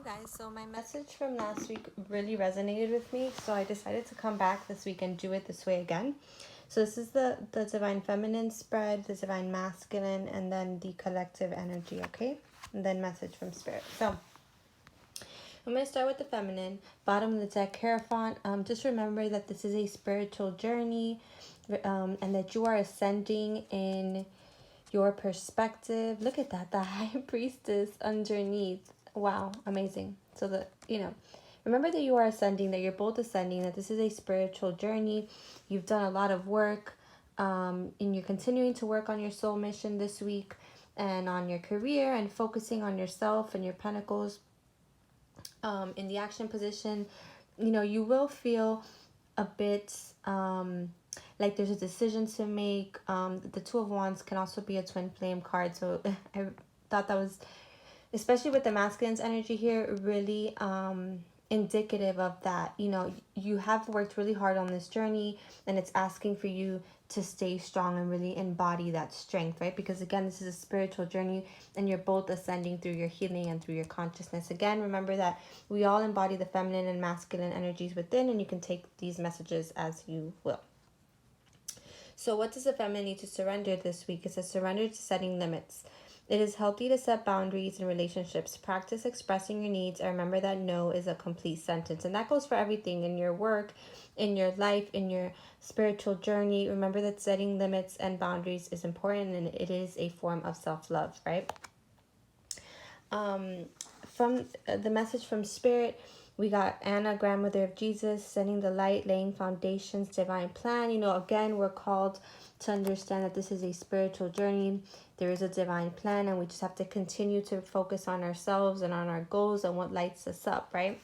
Guys, so my message from last week really resonated with me, so I decided to come back this week and do it this way again. So this is the divine feminine spread, the divine masculine, and then the collective energy, okay? And then message from spirit. So I'm going to start with the feminine. Bottom of the deck, Hierophant. Just remember that this is a spiritual journey, and that you are ascending in your perspective. Look at that, the high priestess underneath. Wow, amazing. So remember that you are ascending, that you're both ascending, that this is a spiritual journey. You've done a lot of work, and you're continuing to work on your soul mission this week and on your career and focusing on yourself and your pentacles. In the action position, you will feel a bit like there's a decision to make. The Two of Wands can also be a twin flame card, so I thought that was, especially with the masculine's energy here, really indicative of that. You have worked really hard on this journey, and it's asking for you to stay strong and really embody that strength, right? Because again, this is a spiritual journey, and you're both ascending through your healing and through your consciousness. Again, remember that we all embody the feminine and masculine energies within, and you can take these messages as you will. So what does the feminine need to surrender this week? It says surrender to setting limits. It is healthy to set boundaries in relationships. Practice expressing your needs, and remember that no is a complete sentence. And that goes for everything in your work, in your life, in your spiritual journey. Remember that setting limits and boundaries is important, and it is a form of self-love, right? From the message from Spirit, we got Anna, grandmother of Jesus, sending the light, laying foundations, divine plan. Again, we're called to understand that this is a spiritual journey. There is a divine plan, and we just have to continue to focus on ourselves and on our goals and what lights us up, right?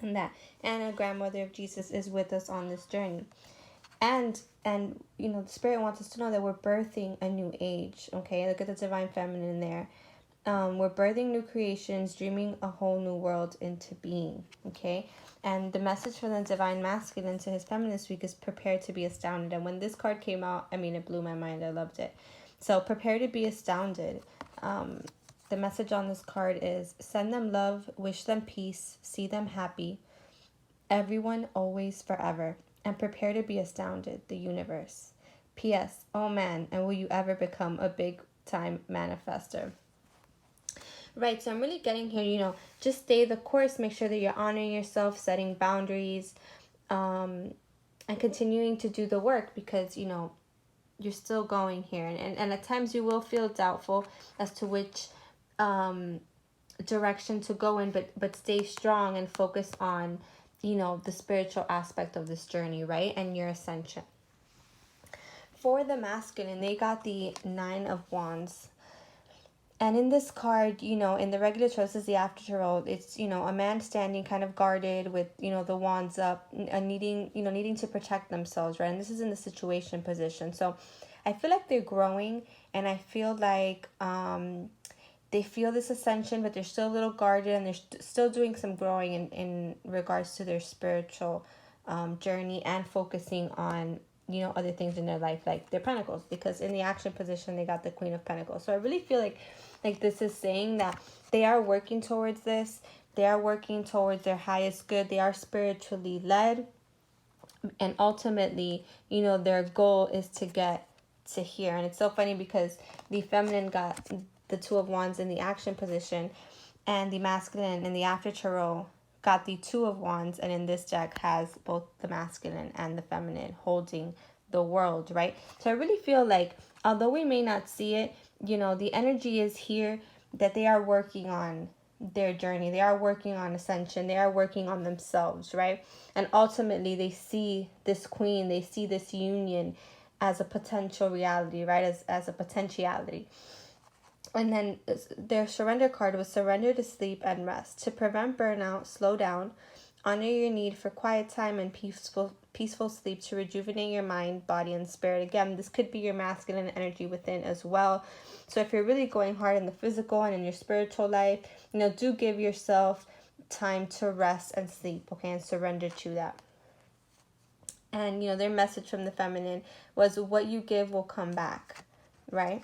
And that Anna, grandmother of Jesus, is with us on this journey. And the Spirit wants us to know that we're birthing a new age, okay? Look at the divine feminine there. We're birthing new creations, dreaming a whole new world into being, okay? And the message from the divine masculine to his feminine this week is prepare to be astounded. And when this card came out, it blew my mind. I loved it. So prepare to be astounded. The message on this card is send them love, wish them peace, see them happy. Everyone, always, forever. And prepare to be astounded, the universe. P.S. Oh man, and will you ever become a big time manifester? Right, so I'm really getting here, just stay the course, make sure that you're honoring yourself, setting boundaries, and continuing to do the work, because, you're still going here. And at times you will feel doubtful as to which direction to go in, but stay strong and focus on, the spiritual aspect of this journey, right? And your ascension. For the masculine, they got the Nine of Wands. And in this card, in the regular tarot, this is the after tarot. It's, a man standing kind of guarded with, the wands up, needing to protect themselves, right? And this is in the situation position. So I feel like they're growing, and I feel like they feel this ascension, but they're still a little guarded, and they're still doing some growing in regards to their spiritual journey, and focusing on other things in their life, like their pentacles, because in the action position they got the Queen of Pentacles. So I really feel like this is saying that they are working towards this. They are working towards their highest good. They are spiritually led, and ultimately, their goal is to get to here. And it's so funny because the feminine got the Two of Wands in the action position, and the masculine in the after tarot got the Two of Wands, and in this deck has both the masculine and the feminine holding the world, right? So I really feel like, although we may not see it, the energy is here, that they are working on their journey. They are working on ascension. They are working on themselves, right? And ultimately, they see this queen, they see this union as a potential reality, right? As a potentiality. And then their surrender card was surrender to sleep and rest. To prevent burnout, slow down, honor your need for quiet time and peaceful sleep to rejuvenate your mind, body, and spirit. Again, this could be your masculine energy within as well. So if you're really going hard in the physical and in your spiritual life, do give yourself time to rest and sleep, okay, and surrender to that. And, their message from the feminine was what you give will come back, right?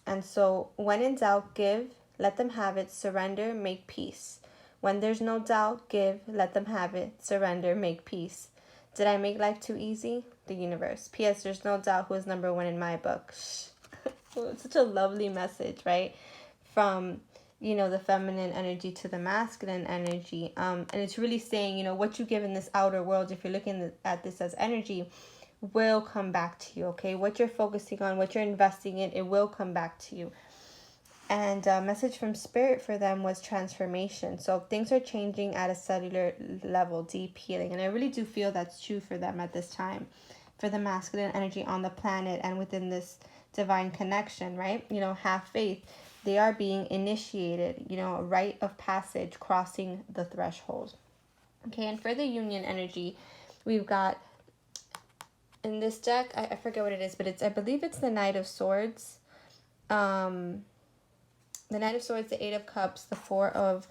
And so when in doubt, give, let them have it, surrender, make peace. When there's no doubt, give, let them have it, surrender, make peace. Did I make life too easy? The universe. P.S. There's no doubt who is number one in my book. It's such a lovely message, right? From, the feminine energy to the masculine energy. And it's really saying, what you give in this outer world, if you're looking at this as energy, will come back to you, okay? What you're focusing on, what you're investing in, it will come back to you. And a message from spirit for them was transformation. So things are changing at a cellular level, deep healing. And I really do feel that's true for them at this time, for the masculine energy on the planet and within this divine connection, right? Have faith. They are being initiated, a rite of passage, crossing the threshold. Okay, and for the union energy, we've got in this deck, I forget what it is, but I believe it's the Knight of Swords. The Knight of Swords, the Eight of Cups, the Four of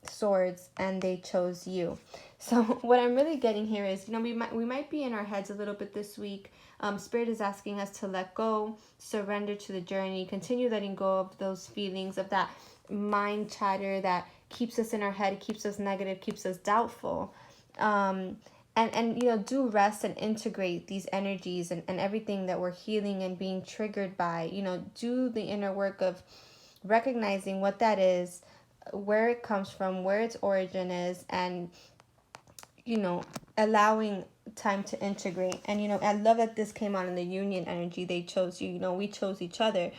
Swords, and they chose you. So what I'm really getting here is, we might be in our heads a little bit this week. Spirit is asking us to let go, surrender to the journey, continue letting go of those feelings, of that mind chatter that keeps us in our head, keeps us negative, keeps us doubtful. And do rest and integrate these energies and everything that we're healing and being triggered by. Do the inner work of recognizing what that is, where it comes from, where its origin is, and allowing time to integrate. And I love that this came out in the union energy. They chose you. We chose each other.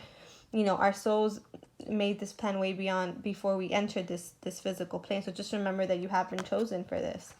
Our souls made this plan way before we entered this physical plane. So just remember that you have been chosen for this.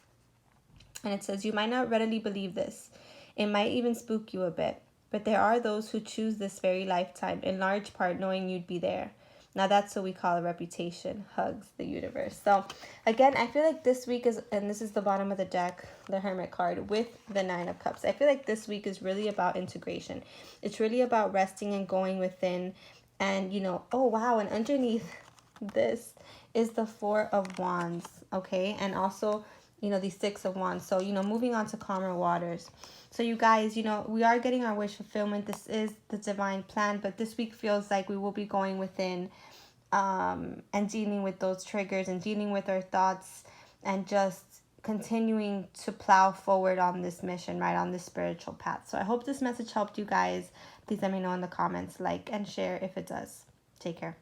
And it says, you might not readily believe this. It might even spook you a bit. But there are those who choose this very lifetime, in large part knowing you'd be there. Now that's what we call a reputation. Hugs, the universe. So again, I feel like this week is, and this is the bottom of the deck, the Hermit card with the Nine of Cups. I feel like this week is really about integration. It's really about resting and going within. And, oh wow, and underneath this is the Four of Wands, okay? And also, the Six of Wands. So, moving on to calmer waters. So you guys, we are getting our wish fulfillment. This is the divine plan, but this week feels like we will be going within and dealing with those triggers and dealing with our thoughts and just continuing to plow forward on this mission, right, on this spiritual path. So I hope this message helped you guys. Please let me know in the comments, like and share if it does. Take care.